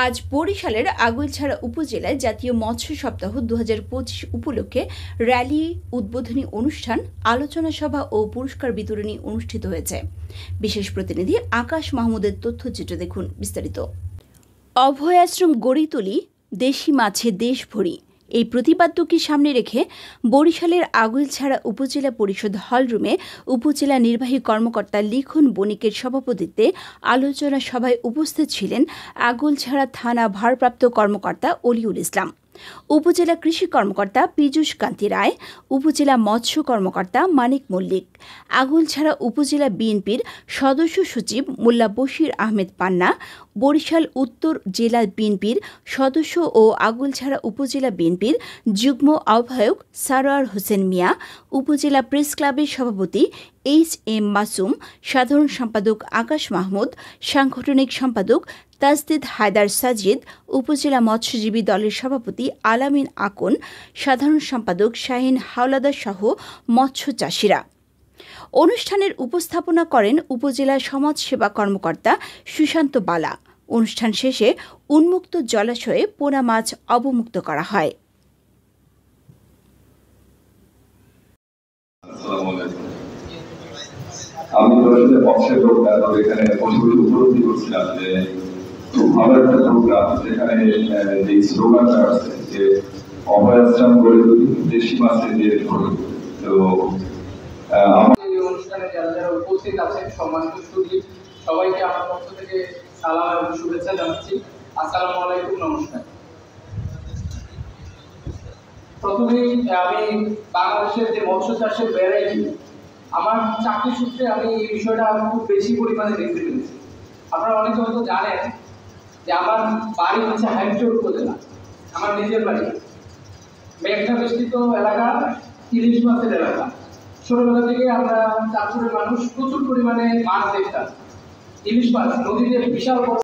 আজ বরিশালের আগুইলছড়া উপজেলায় জাতীয় মৎস্য সপ্তাহ ২০২৫ উপলক্ষে র্যালি, উদ্বোধনী অনুষ্ঠান, আলোচনা সভা ও পুরস্কার বিতরণী অনুষ্ঠিত হয়েছে। বিশেষ প্রতিনিধি আকাশ মাহমুদের তথ্যচিত্র দেখুন বিস্তারিত। অভয়াশ্রম গড়ে তুলি, দেশি মাছে দেশ ভরি, এই প্রতিপাদ্যকে সামনে রেখে বরিশালের আগুইলছড়া উপজেলা পরিষদ হলরুমে উপজেলা নির্বাহী কর্মকর্তা লিখন বণিকের সভাপতিত্বে আলোচনা সভায় উপস্থিত ছিলেন আগুইলছড়া থানা ভারপ্রাপ্ত কর্মকর্তা অলিউল ইসলাম, উপজেলা কৃষি কর্মকর্তা পীযূষ কান্তি রায়, উপজেলা মৎস্য কর্মকর্তা মানিক মল্লিক, আগুইলছড়া উপজেলা বিএনপির সদস্য সচিব মোল্লা বশির আহমেদ পান্না, বরিশাল উত্তর জেলা বিএনপির সদস্য ও আগুইলছড়া উপজেলা বিএনপির যুগ্ম আহ্বায়ক সারোয়ার হোসেন মিয়া, উপজেলা প্রেস ক্লাবের সভাপতি এইচ.এম. মাসুম, সাধারণ সম্পাদক আকাশ মাহমুদ, সাংগঠনিক সম্পাদক তাজদিদ হায়দার সাজিদ, উপজেলা মৎস্যজীবী দলের সভাপতি আলামিন আকন, সাধারণ সম্পাদক শাহিন হাওলাদার সহ মৎস্য চাষিরা। অনুষ্ঠানের উপস্থাপনা করেন উপজেলা সমাজসেবা কর্মকর্তা সুশান্ত বালা। অনুষ্ঠান শেষে উন্মুক্ত জলাশয়ে পোনা মাছ অবমুক্ত করা হয়। আমি আসলে পক্ষের লোক, এখানে উপলব্ধি করছিলাম যে খুব ভালো একটা প্রোগ্রাম, যেখানে যে স্লোগানটা আছে যে অভয়াশ্রম গড়ে তুলি, দেশি মাছের দেশ ভরি। তো অনুষ্ঠানে যারা যারা উপস্থিত আছেন সম্মানিত সুধী, সবাইকে আমার পক্ষ থেকে সালাম এবং শুভেচ্ছা জানাচ্ছি। আসসালামু আলাইকুম, নমস্কার। প্রথমেই আমি বাংলাদেশের যে মৎস্য চাষের ভ্যারাইটি, আমার চাকরি সূত্রে আমি এই বিষয়টা খুব বেশি পরিমাণে দেখতে পেয়েছি। আপনারা অনেকে হয়তো জানেন যে আমার বাড়ি হচ্ছে হাইমচর উপজেলা, আমার নিজের বাড়ি। মেঘনা বেষ্টিত এলাকা, ইলিশ মাছের এলাকা। ছোটবেলা থেকে আমরা চাঁদপুরের মানুষ প্রচুর পরিমাণে মাছ দেখতাম। ইলিশ মাছ নদীতে বিশাল বড়